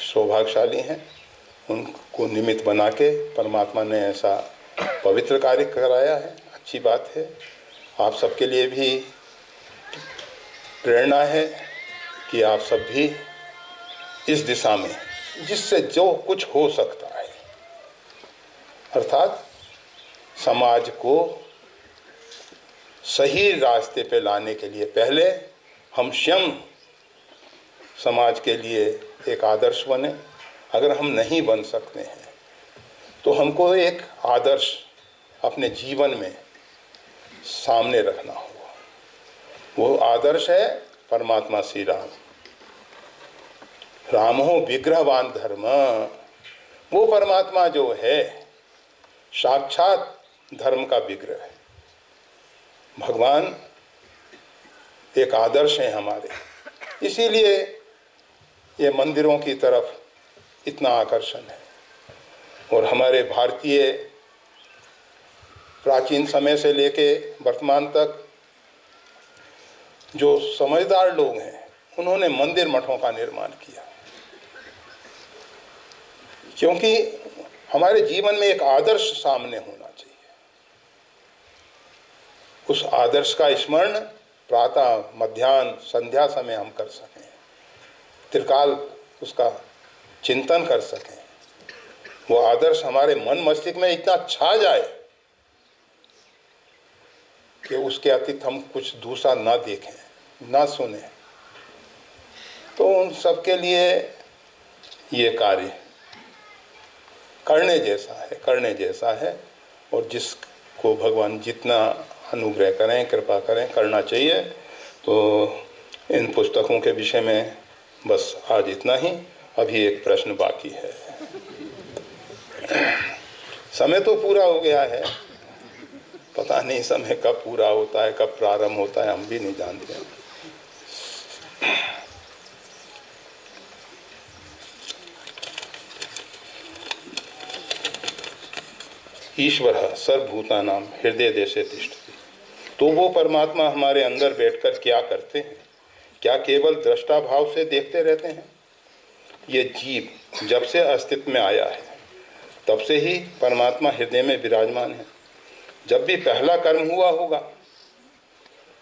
सौभाग्यशाली हैं। उनको निमित्त बना के परमात्मा ने ऐसा पवित्र कार्य कराया है, अच्छी बात है। आप सबके लिए भी प्रेरणा है कि आप सब भी इस दिशा में, जिससे जो कुछ हो सकता है, अर्थात समाज को सही रास्ते पे लाने के लिए पहले हम स्वयं समाज के लिए एक आदर्श बने। अगर हम नहीं बन सकते हैं तो हमको एक आदर्श अपने जीवन में सामने रखना होगा। वो आदर्श है परमात्मा श्री राम। रामो विग्रहवान धर्म, वो परमात्मा जो है साक्षात धर्म का विग्रह है। भगवान एक आदर्श है हमारे, इसीलिए ये मंदिरों की तरफ इतना आकर्षण है। और हमारे भारतीय प्राचीन समय से लेके वर्तमान तक जो समझदार लोग हैं, उन्होंने मंदिर मठों का निर्माण किया, क्योंकि हमारे जीवन में एक आदर्श सामने होना चाहिए। उस आदर्श का स्मरण प्रातः मध्याह्न संध्या समय हम कर सकें, त्रिकाल उसका चिंतन कर सकें। वो आदर्श हमारे मन मस्तिष्क में इतना छा जाए कि उसके अतिरिक्त हम कुछ दूसरा ना देखें, ना सुने। तो उन सबके लिए ये कार्य करने जैसा है। और जिसको भगवान जितना अनुग्रह करें, कृपा करें, करना चाहिए। तो इन पुस्तकों के विषय में बस आज इतना ही। अभी एक प्रश्न बाकी है। समय तो पूरा हो गया है, पता नहीं समय कब पूरा होता है, कब प्रारंभ होता है, हम भी नहीं जानते। ईश्वर सर्वभूतानां हृदय देशे तिष्ठति। तो वो परमात्मा हमारे अंदर बैठकर क्या करते हैं? क्या केवल दृष्टा भाव से देखते रहते हैं? ये जीव जब से अस्तित्व में आया है तब से ही परमात्मा हृदय में विराजमान है। जब भी पहला कर्म हुआ होगा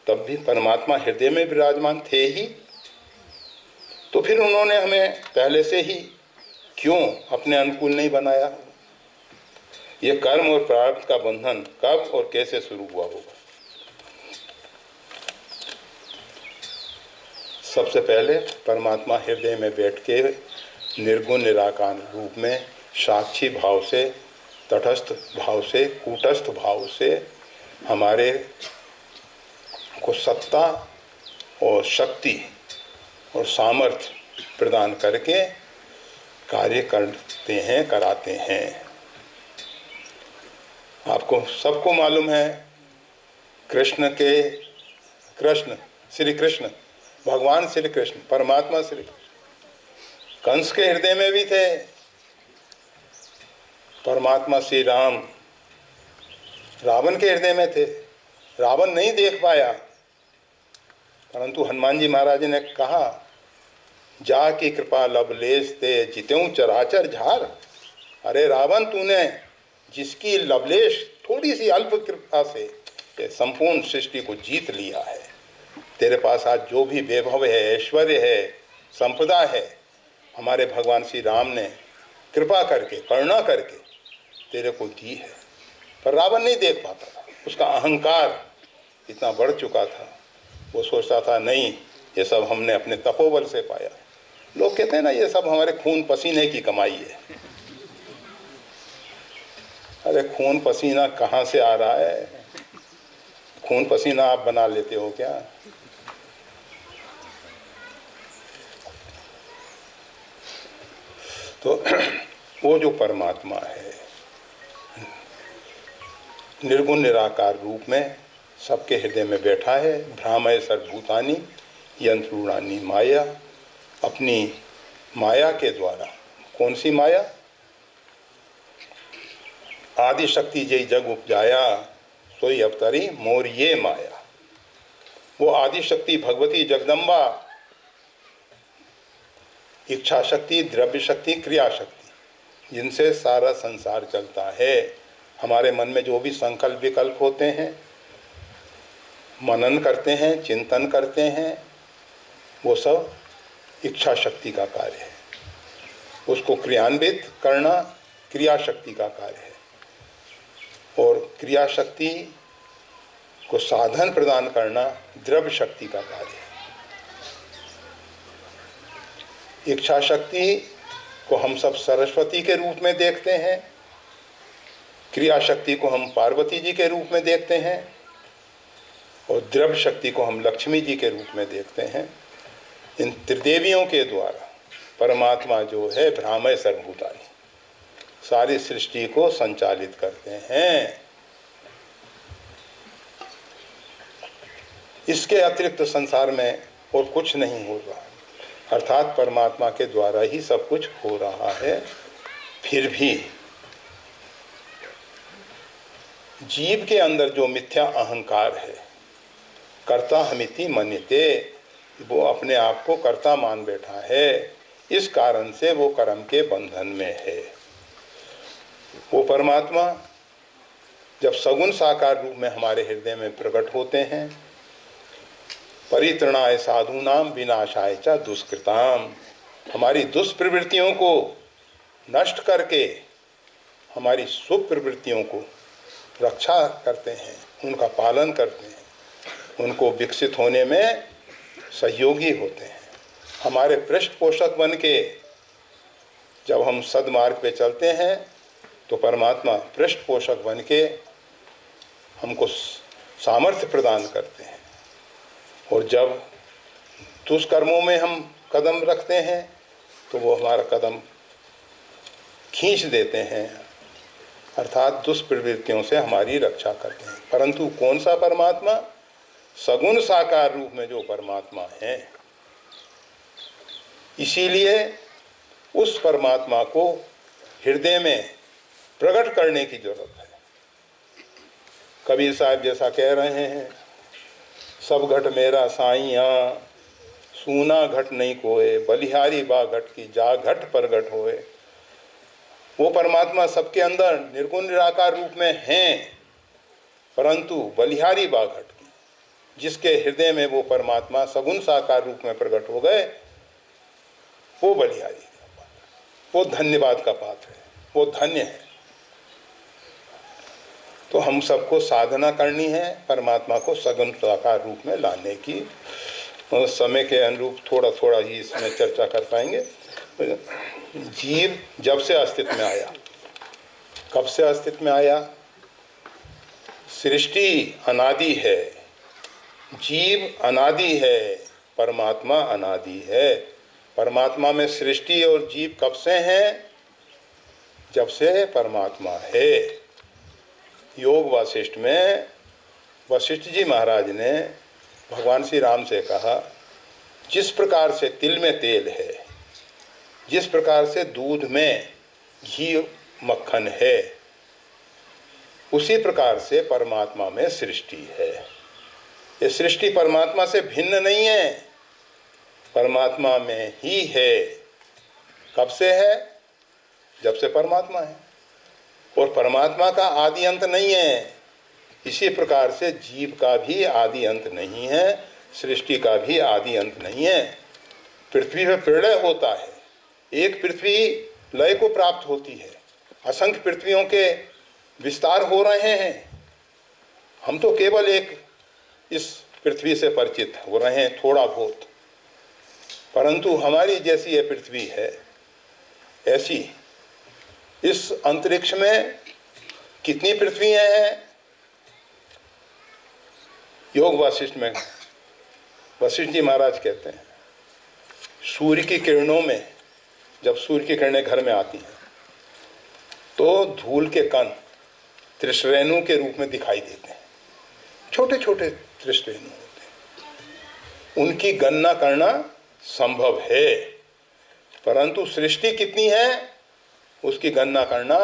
तब भी परमात्मा हृदय में विराजमान थे ही। तो फिर उन्होंने हमें पहले से ही क्यों अपने अनुकूल नहीं बनाया? ये कर्म और प्रारब्ध का बंधन कब और कैसे शुरू हुआ होगा? सबसे पहले परमात्मा हृदय में बैठ के निर्गुण निराकार रूप में साक्षी भाव से, तटस्थ भाव से, कूटस्थ भाव से हमारे को सत्ता और शक्ति और सामर्थ्य प्रदान करके कार्य करते हैं, कराते हैं। आपको सबको मालूम है कृष्ण श्री कृष्ण, भगवान श्री कृष्ण, परमात्मा श्री कृष्ण कंस के हृदय में भी थे। परमात्मा श्री राम रावण के हृदय में थे। रावण नहीं देख पाया, परंतु हनुमान जी महाराज ने कहा, जा की कृपा लवलेश ते जित्यूं चराचर झार। अरे रावण, तूने जिसकी लवलेश थोड़ी सी अल्प कृपा से ये संपूर्ण सृष्टि को जीत लिया है। तेरे पास आज जो भी वैभव है, ऐश्वर्य है, संपदा है, हमारे भगवान श्री राम ने कृपा करके, करुणा करके तेरे को दी है। पर रावण नहीं देख पाता था, उसका अहंकार इतना बढ़ चुका था। वो सोचता था नहीं, ये सब हमने अपने तपोबल से पाया। लोग कहते हैं ना, ये सब हमारे खून पसीने की कमाई है। अरे खून पसीना कहाँ से आ रहा है? खून पसीना आप बना लेते हो क्या? तो वो जो परमात्मा है, निर्गुण निराकार रूप में सबके हृदय में बैठा है। भ्रामय सर्वभूतानि यंत्रूणानि माया। अपनी माया के द्वारा, कौन सी माया? आदि शक्ति जय जग उपजाया, सोई अवतरी मोर ये माया। वो आदि शक्ति भगवती जगदम्बा, इच्छा शक्ति, द्रव्य शक्ति, क्रिया शक्ति, जिनसे सारा संसार चलता है। हमारे मन में जो भी संकल्प विकल्प होते हैं, मनन करते हैं, चिंतन करते हैं, वो सब इच्छा शक्ति का कार्य है। उसको क्रियान्वित करना क्रिया शक्ति का कार्य है, और क्रिया शक्ति को साधन प्रदान करना द्रव्य शक्ति का कार्य है। इच्छा शक्ति को हम सब सरस्वती के रूप में देखते हैं, क्रिया शक्ति को हम पार्वती जी के रूप में देखते हैं, और द्रव्य शक्ति को हम लक्ष्मी जी के रूप में देखते हैं। इन त्रिदेवियों के द्वारा परमात्मा जो है भ्रामय सर्वभूतानि, सारी सृष्टि को संचालित करते हैं। इसके अतिरिक्त संसार में और कुछ नहीं हो रहा, अर्थात परमात्मा के द्वारा ही सब कुछ हो रहा है। फिर भी जीव के अंदर जो मिथ्या अहंकार है, कर्ता हमिति मन्यते, वो अपने आप को कर्ता मान बैठा है। इस कारण से वो कर्म के बंधन में है। वो परमात्मा जब सगुण साकार रूप में हमारे हृदय में प्रकट होते हैं, परित्रणाय साधूनाम विनाशाय च दुष्कृताम, हमारी दुष्प्रवृत्तियों को नष्ट करके हमारी शुभ प्रवृत्तियों को रक्षा करते हैं, उनका पालन करते हैं, उनको विकसित होने में सहयोगी होते हैं। हमारे पृष्ठपोषक बन के जब हम सद्मार्ग पे चलते हैं, तो परमात्मा पृष्ठपोषक बन के हमको सामर्थ्य प्रदान करते हैं। और जब दुष्कर्मों में हम कदम रखते हैं, तो वो हमारा कदम खींच देते हैं, अर्थात दुष्प्रवृत्तियों से हमारी रक्षा करते हैं। परंतु कौन सा परमात्मा? सगुण साकार रूप में जो परमात्मा है। इसीलिए उस परमात्मा को हृदय में प्रकट करने की जरूरत है। कबीर साहब जैसा कह रहे हैं, सब घट मेरा साईं, सूना घट नहीं कोए, बलिहारी बा घट की जा घट प्रगट होए। वो परमात्मा सबके अंदर निर्गुण निराकार रूप में हैं, परंतु बलिहारी बा घट की, जिसके हृदय में वो परमात्मा सगुण साकार रूप में प्रकट हो गए, वो बलिहारी का पात्र, वो धन्यवाद का पात्र है, वो धन्य है। तो हम सबको साधना करनी है परमात्मा को सगुण साकार रूप में लाने की। समय के अनुरूप थोड़ा थोड़ा ही इसमें चर्चा कर पाएंगे। जीव जब से अस्तित्व में आया, कब से अस्तित्व में आया? सृष्टि अनादि है, जीव अनादि है, परमात्मा अनादि है। परमात्मा में सृष्टि और जीव कब से हैं? जब से परमात्मा है। योग वासिष्ठ में वशिष्ठ जी महाराज ने भगवान श्री राम से कहा, जिस प्रकार से तिल में तेल है, जिस प्रकार से दूध में घी मक्खन है, उसी प्रकार से परमात्मा में सृष्टि है। ये सृष्टि परमात्मा से भिन्न नहीं है, परमात्मा में ही है। कब से है? जब से परमात्मा है। और परमात्मा का आदि अंत नहीं है। इसी प्रकार से जीव का भी आदि अंत नहीं है, सृष्टि का भी आदि अंत नहीं है। पृथ्वी में प्रलय होता है, एक पृथ्वी लय को प्राप्त होती है, असंख्य पृथ्वियों के विस्तार हो रहे हैं। हम तो केवल एक इस पृथ्वी से परिचित हो रहे हैं थोड़ा बहुत, परंतु हमारी जैसी ये पृथ्वी है, ऐसी इस अंतरिक्ष में कितनी पृथ्वियां हैं। योग वासिष्ठ में वशिष्ठ जी महाराज कहते हैं, सूर्य की किरणों में, जब सूर्य की किरणें घर में आती हैं तो धूल के कण त्रिश्रेणु के रूप में दिखाई देते हैं। छोटे छोटे त्रिश्रेणु होते हैं, उनकी गणना करना संभव है, परंतु सृष्टि कितनी है उसकी गणना करना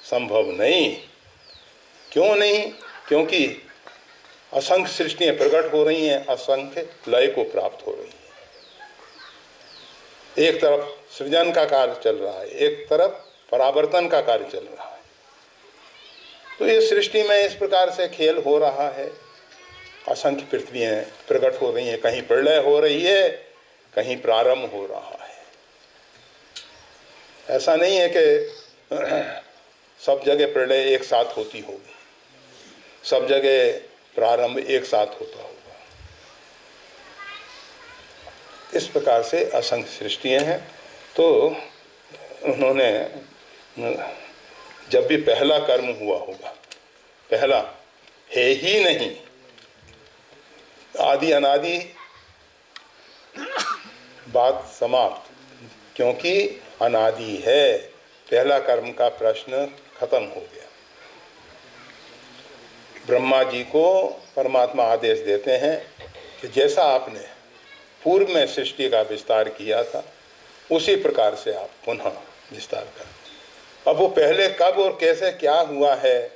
संभव नहीं। क्यों नहीं? क्योंकि असंख्य सृष्टियां प्रकट हो रही हैं, असंख्य लय को प्राप्त हो रही हैं। एक तरफ सृजन का कार्य चल रहा है, एक तरफ परावर्तन का कार्य चल रहा है। तो ये सृष्टि में इस प्रकार से खेल हो रहा है। असंख्य पृथ्वियां प्रकट हो रही हैं, कहीं प्रलय हो रही है, कहीं प्रारंभ हो रहा है। ऐसा नहीं है कि सब जगह प्रलय एक साथ होती होगी, सब जगह प्रारंभ एक साथ होता होगा। इस प्रकार से असंख्य सृष्टियां हैं। तो उन्होंने जब भी पहला कर्म हुआ होगा, पहला है ही नहीं, आदि अनादि बात समाप्त, क्योंकि अनादि है। पहला कर्म का प्रश्न खत्म हो गया। ब्रह्मा जी को परमात्मा आदेश देते हैं कि जैसा आपने पूर्व में सृष्टि का विस्तार किया था, उसी प्रकार से आप पुनः विस्तार करें। अब वो पहले कब और कैसे क्या हुआ है?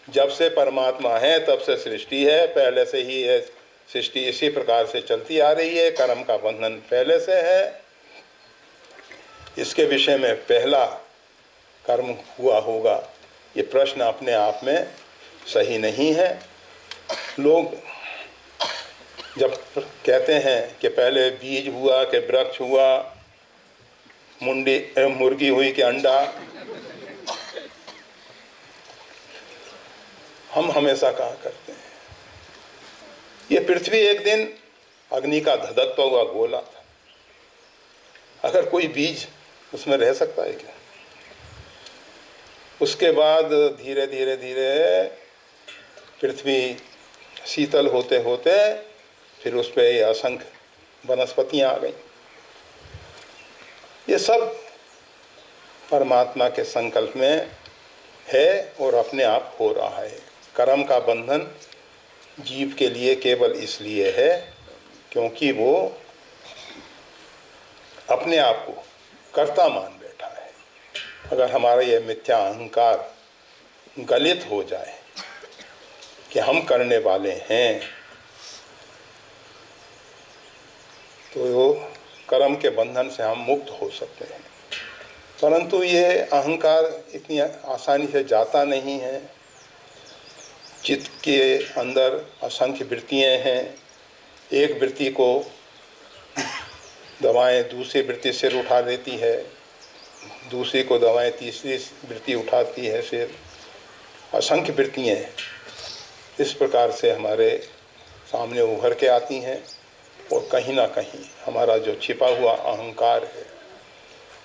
जब से परमात्मा है तब से सृष्टि है, पहले से ही है सृष्टि, इसी प्रकार से चलती आ रही है। कर्म का बंधन पहले से है। इसके विषय में पहला कर्म हुआ होगा, ये प्रश्न अपने आप में सही नहीं है। लोग जब कहते हैं कि पहले बीज हुआ कि वृक्ष हुआ, मुर्गी हुई कि अंडा, हम हमेशा कहा करते हैं ये पृथ्वी एक दिन अग्नि का धधकता हुआ गोला था। अगर कोई बीज उसमें रह सकता है क्या? उसके बाद धीरे धीरे धीरे पृथ्वी शीतल होते होते फिर उस पर असंख्य वनस्पतियां आ गई। ये सब परमात्मा के संकल्प में है और अपने आप हो रहा है। कर्म का बंधन जीव के लिए केवल इसलिए है क्योंकि वो अपने आप को कर्ता मान बैठा है। अगर हमारा ये मिथ्या अहंकार गलित हो जाए कि हम करने वाले हैं, तो वो कर्म के बंधन से हम मुक्त हो सकते हैं। परंतु ये अहंकार इतनी आसानी से जाता नहीं है। चित्त के अंदर असंख्य वृत्तियाँ हैं। एक वृत्ति को दवाएं दूसरी वृत्ति सिर उठा लेती है, दूसरी को दवाएं तीसरी वृत्ति उठाती है सिर। असंख्य वृत्तियाँ इस प्रकार से हमारे सामने उभर के आती हैं और कहीं ना कहीं हमारा जो छिपा हुआ अहंकार है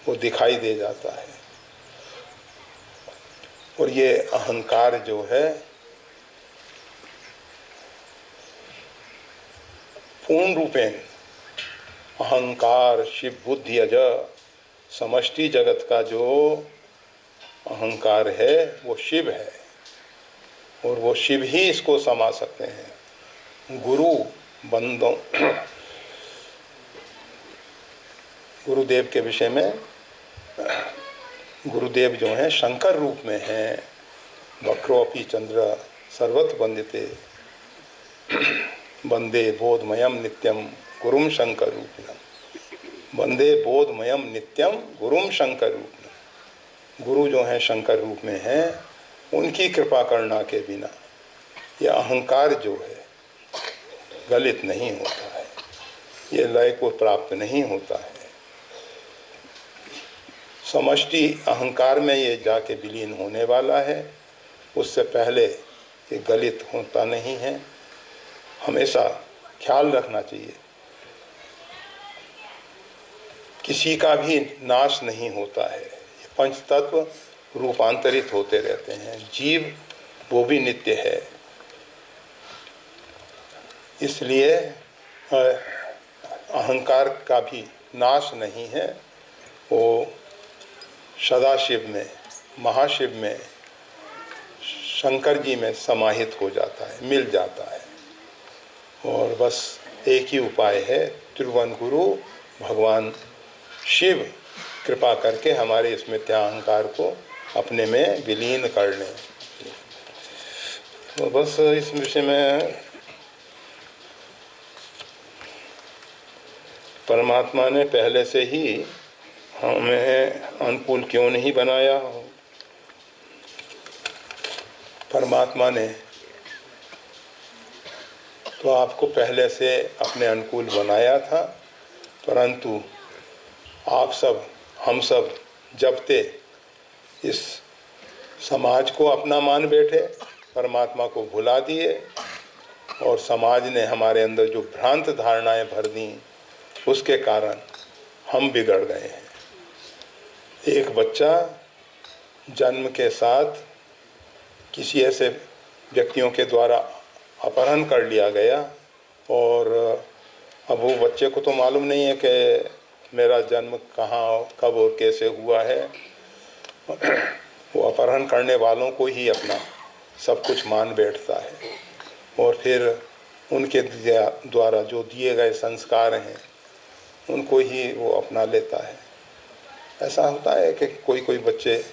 वो दिखाई दे जाता है। और ये अहंकार जो है पूर्ण रूपेण अहंकार शिव बुद्धि अज, समष्टि जगत का जो अहंकार है वो शिव है और वो शिव ही इसको समा सकते हैं। गुरु बंदों गुरुदेव के विषय में, गुरुदेव जो हैं शंकर रूप में हैं। वक्रोपि चंद्र सर्वत्र वंदिते वंदे बोधमयम नित्यम गुरुम शंकर रूपिणम। वंदे बोधमयम नित्यम गुरुम शंकर रूपिणम। गुरु जो हैं शंकर रूप में हैं, उनकी कृपा करना के बिना यह अहंकार जो है गलित नहीं होता है, ये लय को प्राप्त नहीं होता है। समष्टि अहंकार में ये जाके विलीन होने वाला है, उससे पहले ये गलित होता नहीं है। हमेशा ख्याल रखना चाहिए, किसी का भी नाश नहीं होता है। ये पंच तत्व रूपांतरित होते रहते हैं। जीव वो भी नित्य है, इसलिए अहंकार का भी नाश नहीं है। वो सदाशिव में, महाशिव में, शंकर जी में समाहित हो जाता है, मिल जाता है। और बस एक ही उपाय है, त्रिभुवन गुरु भगवान शिव कृपा करके हमारे इस मिथ्या अहंकार को अपने में विलीन कर लें। तो बस इस विषय में परमात्मा ने पहले से ही हमें अनुकूल क्यों नहीं बनाया हो। परमात्मा ने तो आपको पहले से अपने अनुकूल बनाया था, परंतु आप सब, हम सब जबते इस समाज को अपना मान बैठे, परमात्मा को भुला दिए और समाज ने हमारे अंदर जो भ्रांत धारणाएं भर दी, उसके कारण हम बिगड़ गए हैं। एक बच्चा जन्म के साथ किसी ऐसे व्यक्तियों के द्वारा अपहरण कर लिया गया और अब वो बच्चे को तो मालूम नहीं है कि मेरा जन्म कहाँ, कब और कैसे हुआ है। वो अपहरण करने वालों को ही अपना सब कुछ मान बैठता है और फिर उनके द्वारा जो दिए गए संस्कार हैं उनको ही वो अपना लेता है। ऐसा होता है कि कोई कोई बच्चे,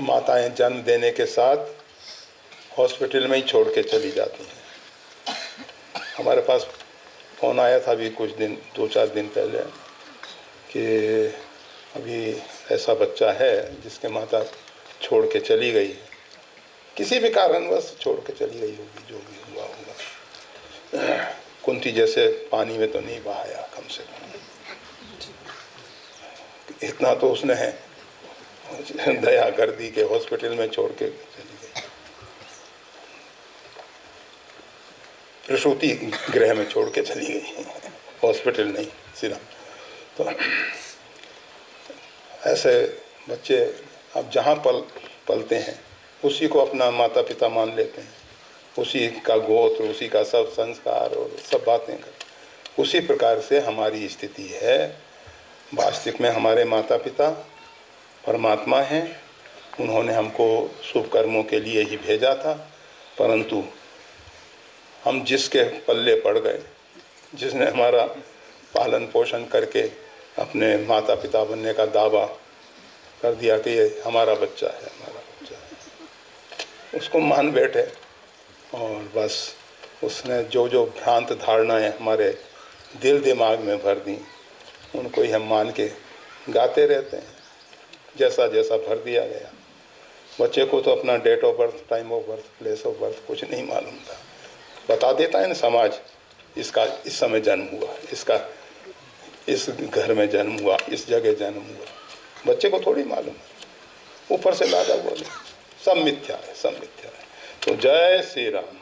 माताएं जन्म देने के साथ हॉस्पिटल में ही छोड़ के चली जाती हैं। हमारे पास फ़ोन आया था अभी कुछ दिन, 2-4 दिन पहले, कि अभी ऐसा बच्चा है जिसके माता छोड़ के चली गई है, किसी भी कारणवश छोड़ के चली गई होगी, जो भी हुआ होगा। कुंती जैसे पानी में तो नहीं बहाया, कम से कम इतना तो उसने है दया कर दी कि हॉस्पिटल में छोड़ के चली गई, प्रसूति गृह में छोड़ के चली गई, हॉस्पिटल नहीं सिर्फ। तो ऐसे बच्चे अब जहाँ पलते हैं उसी को अपना माता पिता मान लेते हैं, उसी का गोत्र, उसी का सब संस्कार और सब बातें कर। उसी प्रकार से हमारी स्थिति है। वास्तविक में हमारे माता पिता परमात्मा हैं, उन्होंने हमको शुभ कर्मों के लिए ही भेजा था, परंतु हम जिसके पल्ले पड़ गए, जिसने हमारा पालन पोषण करके अपने माता पिता बनने का दावा कर दिया कि ये हमारा बच्चा है, हमारा बच्चा है, उसको मान बैठे और बस उसने जो जो भ्रांत धारणाएं हमारे दिल दिमाग में भर दी, उनको ही हम मान के गाते रहते हैं, जैसा जैसा भर दिया गया। बच्चे को तो अपना date of birth, time of birth, place of birth कुछ नहीं मालूम था। बता देता है ना समाज, इसका इस समय जन्म हुआ, इसका इस घर में जन्म हुआ, इस जगह जन्म हुआ। बच्चे को थोड़ी मालूम है, ऊपर से लादा बोले, सब मिथ्या है, सब मिथ्या है। तो जय श्री राम।